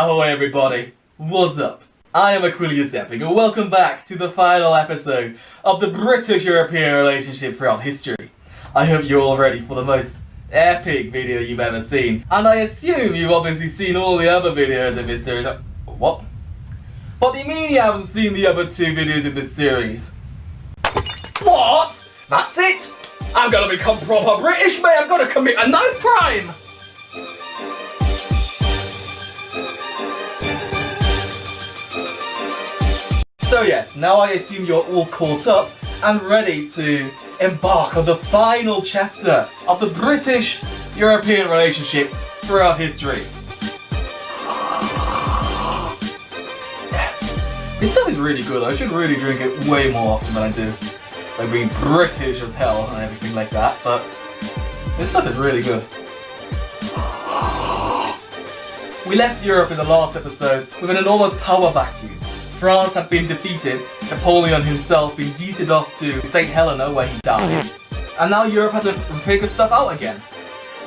Ahoy everybody, what's up? I am Aquilius Epic and welcome back to the final episode of the British-European relationship throughout history. I hope you're all ready for the most epic video you've ever seen, and I assume you've obviously seen all the other videos in this series. What? What do you mean you haven't seen the other two videos in this series? What? That's it? I'm gonna become proper British, mate! I'm gonna commit a knife crime! So yes, now I assume you're all caught up and ready to embark on the final chapter of the British-European relationship throughout history. This stuff is really good. I should really drink it way more often than I do. Like being British as hell and everything like that, but this stuff is really good. We left Europe in the last episode with an enormous power vacuum. France had been defeated, Napoleon himself been yeeted off to St. Helena where he died, and now Europe had to figure stuff out again.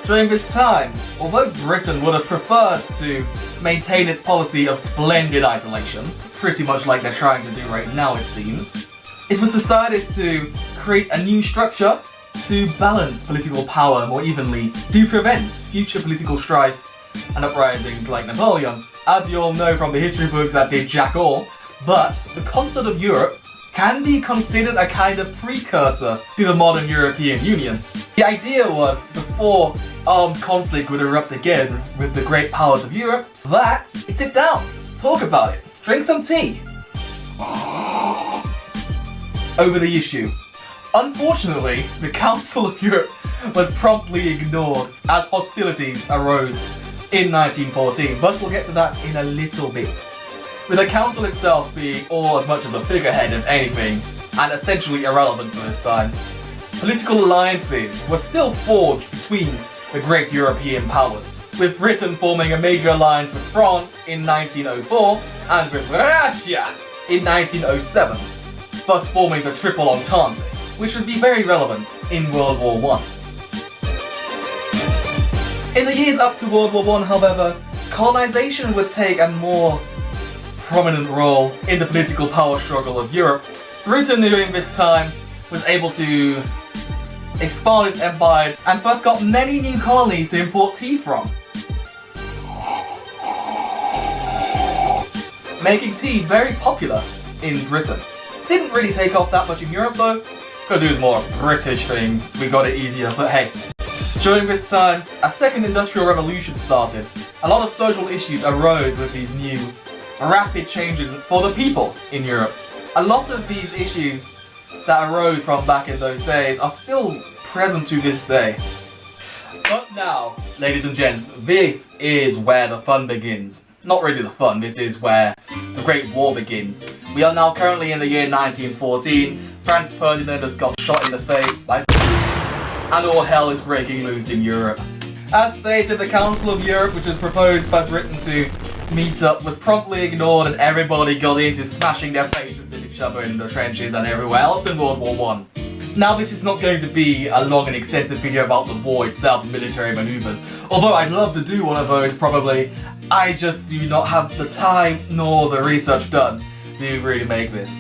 During this time, although Britain would have preferred to maintain its policy of splendid isolation, pretty much like they're trying to do right now it seems, it was decided to create a new structure to balance political power more evenly to prevent future political strife and uprisings like Napoleon. As you all know from the history books that did jack all, but the Concert of Europe can be considered a kind of precursor to the modern European Union. The idea was, before armed conflict would erupt again with the great powers of Europe, that you'd sit down, talk about it, drink some tea over the issue. Unfortunately, the Council of Europe was promptly ignored as hostilities arose in 1914, but we'll get to that in a little bit. With the council itself being all as much as a figurehead of anything, and essentially irrelevant for this time, political alliances were still forged between the great European powers, with Britain forming a major alliance with France in 1904 and with Russia in 1907, thus forming the Triple Entente, which would be very relevant in World War I. In the years up to World War I, however, colonization would take a more prominent role in the political power struggle of Europe. Britain during this time was able to expand its empire and first got many new colonies to import tea from, making tea very popular in Britain. Didn't really take off that much in Europe though, because it was more a British thing, we got it easier, but hey. During this time, a second industrial revolution started. A lot of social issues arose with these new rapid changes for the people in Europe. A lot of these issues that arose from back in those days are still present to this day. But now, ladies and gents, this is where the fun begins. Not really the fun, this is where the Great War begins. We are now currently in the year 1914. Franz Ferdinand has got shot in the face by and all hell is breaking loose in Europe. As stated, the Council of Europe, which was proposed by Britain to meet up, was promptly ignored and everybody got into smashing their faces at each other in the trenches and everywhere else in World War I. Now this is not going to be a long and extensive video about the war itself and military maneuvers, although I'd love to do one of those probably. I just do not have the time nor the research done to really make this.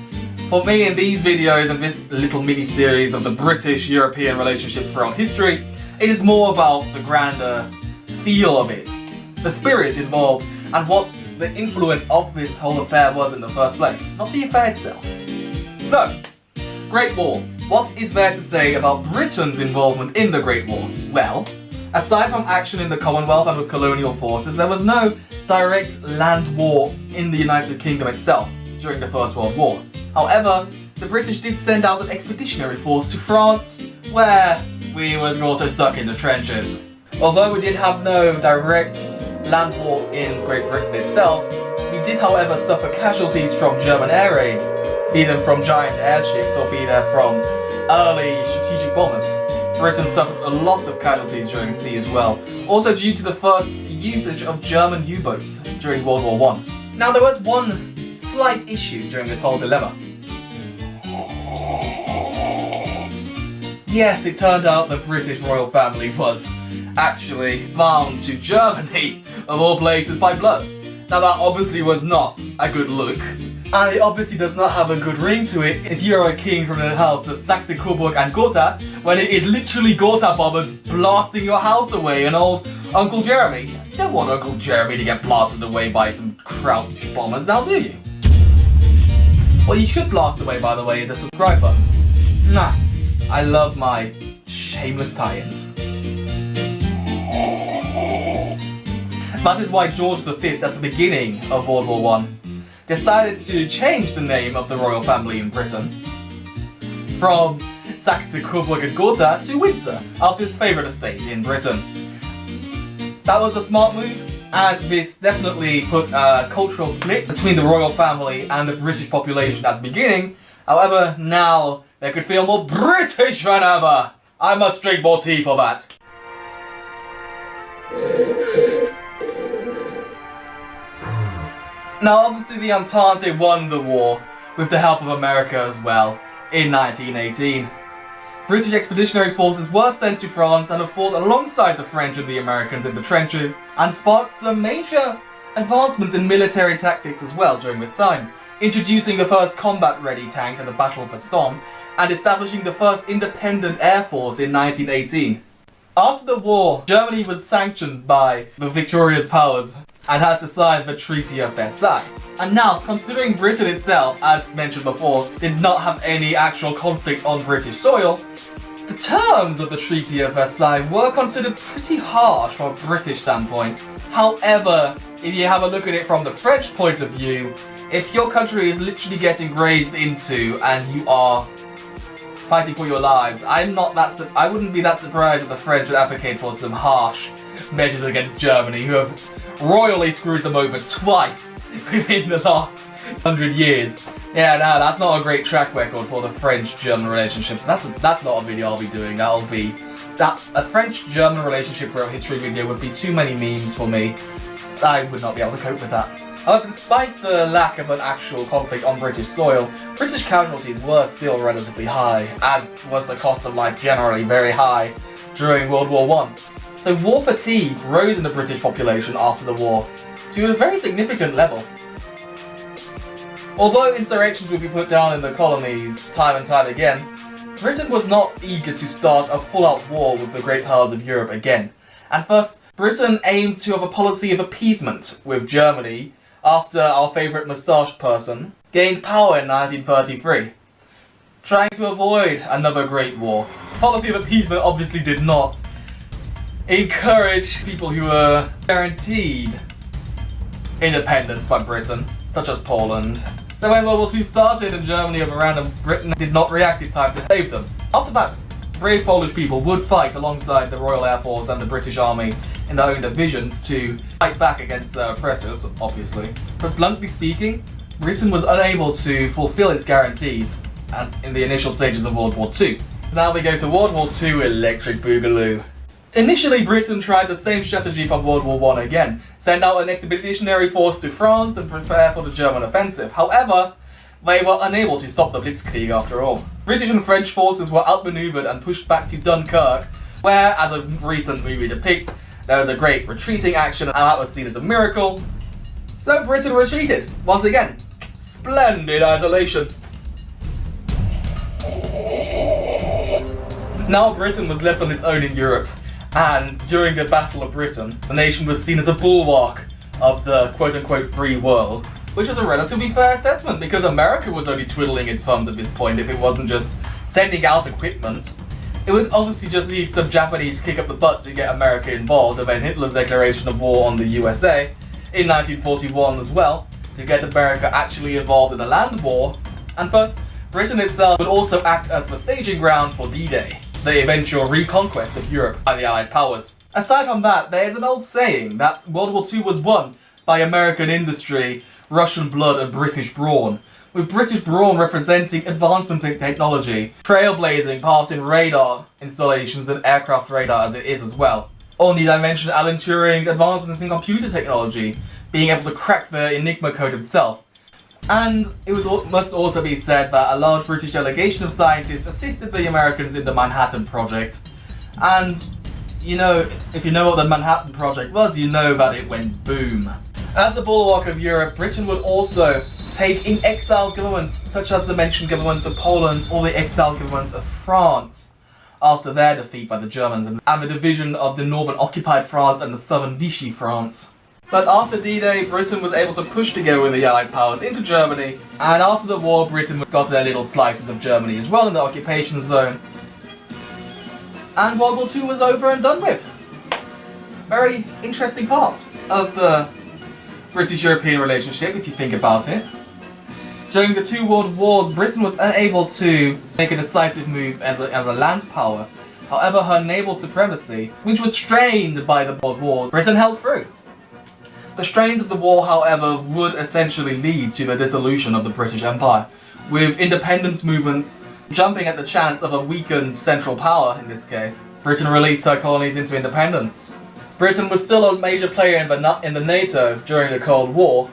For me, in these videos and this little mini-series of the British-European relationship throughout history, it is more about the grander feel of it, the spirit involved, and what the influence of this whole affair was in the first place, not the affair itself. So, Great War. What is there to say about Britain's involvement in the Great War? Well, aside from action in the Commonwealth and with colonial forces, there was no direct land war in the United Kingdom itself during the First World War. However, the British did send out an expeditionary force to France, where we was also stuck in the trenches. Although we did have no direct land war in Great Britain itself, we did however suffer casualties from German air raids, be them from giant airships or be they from early strategic bombers. Britain suffered a lot of casualties during the sea as well, also due to the first usage of German U-boats during World War I. Now there was one slight issue during this whole dilemma. Yes, it turned out the British royal family was actually bound to Germany, of all places, by blood. Now that obviously was not a good look, and it obviously does not have a good ring to it if you're a king from the house of Saxe-Coburg and Gotha, when it is literally Gotha bombers blasting your house away and old Uncle Jeremy. You don't want Uncle Jeremy to get blasted away by some crouch bombers now, do you? What you should blast away, by the way, is a subscribe button. Nah, I love my shameless tie-ins. That is why George V, at the beginning of World War I, decided to change the name of the royal family in Britain from Saxe-Coburg and Gotha to Windsor, after his favourite estate in Britain. That was a smart move, as this definitely put a cultural split between the royal family and the British population at the beginning. However, now they could feel more British than ever. I must drink more tea for that. Now obviously the Entente won the war, with the help of America as well, in 1918. British expeditionary forces were sent to France and have fought alongside the French and the Americans in the trenches, and sparked some major advancements in military tactics as well during this time, introducing the first combat-ready tanks at the Battle of the Somme, and establishing the first independent air force in 1918. After the war, Germany was sanctioned by the victorious powers and had to sign the Treaty of Versailles. And now, considering Britain itself, as mentioned before, did not have any actual conflict on British soil, the terms of the Treaty of Versailles were considered pretty harsh from a British standpoint. However, if you have a look at it from the French point of view, if your country is literally getting grazed into and you are fighting for your lives, I wouldn't be that surprised if the French would advocate for some harsh measures against Germany, who have royally screwed them over twice within the last 100 years. Yeah, no, that's not a great track record for the French-German relationship. That's not a video I'll be doing. A French-German relationship for a history video would be too many memes for me. I would not be able to cope with that. However, despite the lack of an actual conflict on British soil, British casualties were still relatively high, as was the cost of life generally very high during World War I. So war fatigue rose in the British population after the war to a very significant level. Although insurrections would be put down in the colonies time and time again, Britain was not eager to start a full-out war with the great powers of Europe again, and thus Britain aimed to have a policy of appeasement with Germany after our favourite moustache person gained power in 1933, trying to avoid another great war. The policy of appeasement obviously did not encourage people who were guaranteed independence by Britain, such as Poland. So when World War II started and Germany overran, Britain did not react in time to save them. After that, brave Polish people would fight alongside the Royal Air Force and the British Army in their own divisions to fight back against their oppressors, obviously. But bluntly speaking, Britain was unable to fulfill its guarantees in the initial stages of World War II. Now we go to World War II Electric Boogaloo. Initially, Britain tried the same strategy from World War I again, send out an expeditionary force to France and prepare for the German offensive. However, they were unable to stop the Blitzkrieg after all. British and French forces were outmaneuvered and pushed back to Dunkirk, where, as a recent movie depicts, there was a great retreating action and that was seen as a miracle. So Britain retreated, once again. Splendid isolation. Now Britain was left on its own in Europe, and during the Battle of Britain, the nation was seen as a bulwark of the quote-unquote free world, which was a relatively fair assessment because America was only twiddling its thumbs at this point if it wasn't just sending out equipment. It would obviously just need some Japanese kick up the butt to get America involved, and then Hitler's declaration of war on the USA in 1941 as well, to get America actually involved in a land war, and thus Britain itself would also act as the staging ground for D-Day, the eventual reconquest of Europe by the Allied powers. Aside from that, there is an old saying that World War II was won by American industry, Russian blood and British brawn, with British brawn representing advancements in technology, trailblazing paths in radar installations and aircraft radar as it is as well. Or need I mention Alan Turing's advancements in computer technology, being able to crack the Enigma code itself. And must also be said that a large British delegation of scientists assisted the Americans in the Manhattan Project. And, you know, if you know what the Manhattan Project was, you know that it went boom. As the bulwark of Europe, Britain would also take in exiled governments such as the mentioned governments of Poland or the exiled government of France after their defeat by the Germans and the division of the northern occupied France and the southern Vichy France. But after D-Day, Britain was able to push together with the Allied powers into Germany, and after the war, Britain got their little slices of Germany as well in the occupation zone. And World War II was over and done with. Very interesting part of the British-European relationship, if you think about it. During the two world wars, Britain was unable to make a decisive move as a land power. However, her naval supremacy, which was strained by the world wars, Britain held through. The strains of the war, however, would essentially lead to the dissolution of the British Empire, with independence movements jumping at the chance of a weakened central power in this case. Britain released her colonies into independence. Britain was still a major player in the NATO during the Cold War.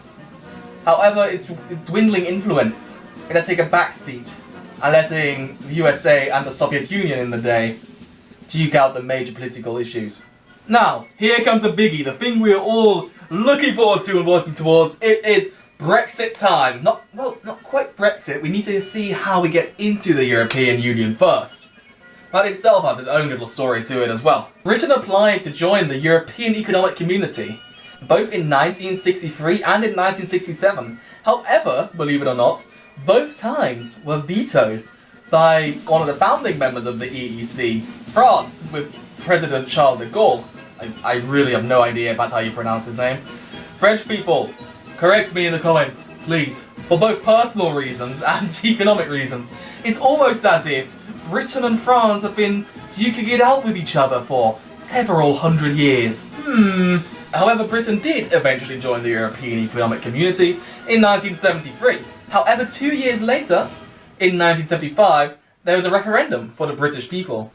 However, its dwindling influence, it had taken a back seat and letting the USA and the Soviet Union in the day duke out the major political issues. Now, here comes the biggie, the thing we are all looking forward to and working towards. It is Brexit time. Not quite Brexit. We need to see how we get into the European Union first. That itself has its own little story to it as well. Britain applied to join the European Economic Community, both in 1963 and in 1967. However, believe it or not, both times were vetoed by one of the founding members of the EEC, France, with President Charles de Gaulle. I really have no idea if that's how you pronounce his name. French people, correct me in the comments, please. For both personal reasons and economic reasons, it's almost as if Britain and France have been duking it out with each other for several hundred years. However, Britain did eventually join the European Economic Community in 1973. However, 2 years later, in 1975, there was a referendum for the British people,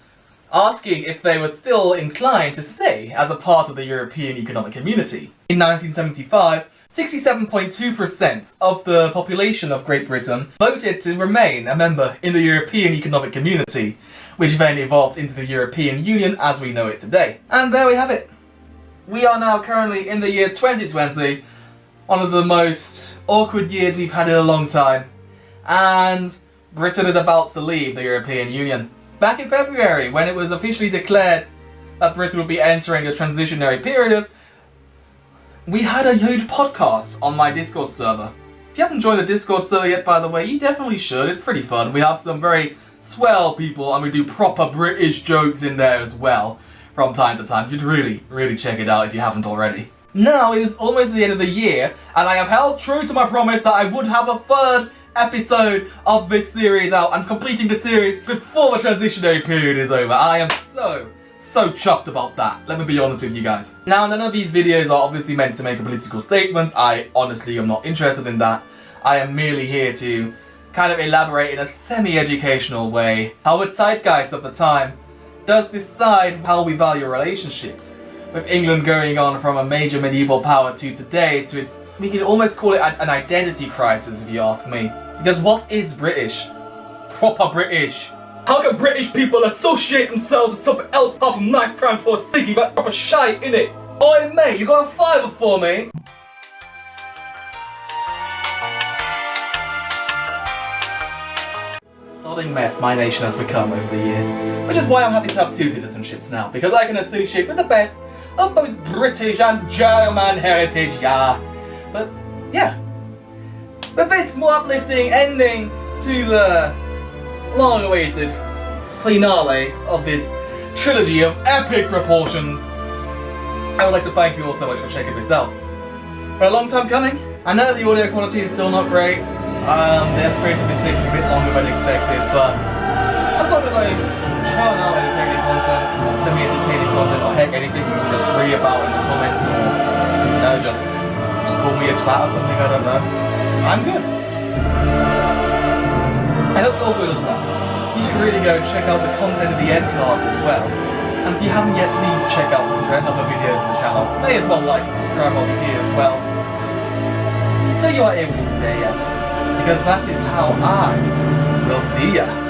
asking if they were still inclined to stay as a part of the European Economic Community. In 1975, 67.2% of the population of Great Britain voted to remain a member in the European Economic Community, which then evolved into the European Union as we know it today. And there we have it. We are now currently in the year 2020, one of the most awkward years we've had in a long time, and Britain is about to leave the European Union. Back in February, when it was officially declared that Britain would be entering a transitionary period, we had a huge podcast on my Discord server. If you haven't joined the Discord server yet, by the way, you definitely should. It's pretty fun. We have some very swell people, and we do proper British jokes in there as well from time to time. You should really check it out if you haven't already. Now it is almost the end of the year, and I have held true to my promise that I would have a third episode of this series out. I'm completing the series before the transitionary period is over, and I am so chuffed about that. Let me be honest with you guys. Now, none of these videos are obviously meant to make a political statement. I honestly am not interested in that. I am merely here to kind of elaborate in a semi-educational way how the zeitgeist of the time does decide how we value relationships. With England going on from a major medieval power to today to its, we could almost call it an identity crisis if you ask me. Because what is British? Proper British. How can British people associate themselves with something else apart from knife crime for a ciggy? That's proper shite, innit? Oi mate, you got a fiver for me? Sodding mess my nation has become over the years. Which is why I'm happy to have 2 citizenships now, because I can associate with the best of both British and German heritage, yeah. But, yeah. With this more uplifting ending to the long-awaited finale of this trilogy of epic proportions, I would like to thank you all so much for checking this out. For a long time coming, I know the audio quality is still not great. The upgrades have been taking a bit longer than expected, but as long as I churn out entertaining content, or semi-entertaining content, or heck, anything you can just read about in the comments, or, you know, just call me a twat or something, I don't know. I'm good. I hope you're all good as well. You should really go check out the content of the end cards as well. And if you haven't yet, please check out the other videos on the channel. May as well like and subscribe while you're here as well, so you are able to stay up. Because that is how I will see ya.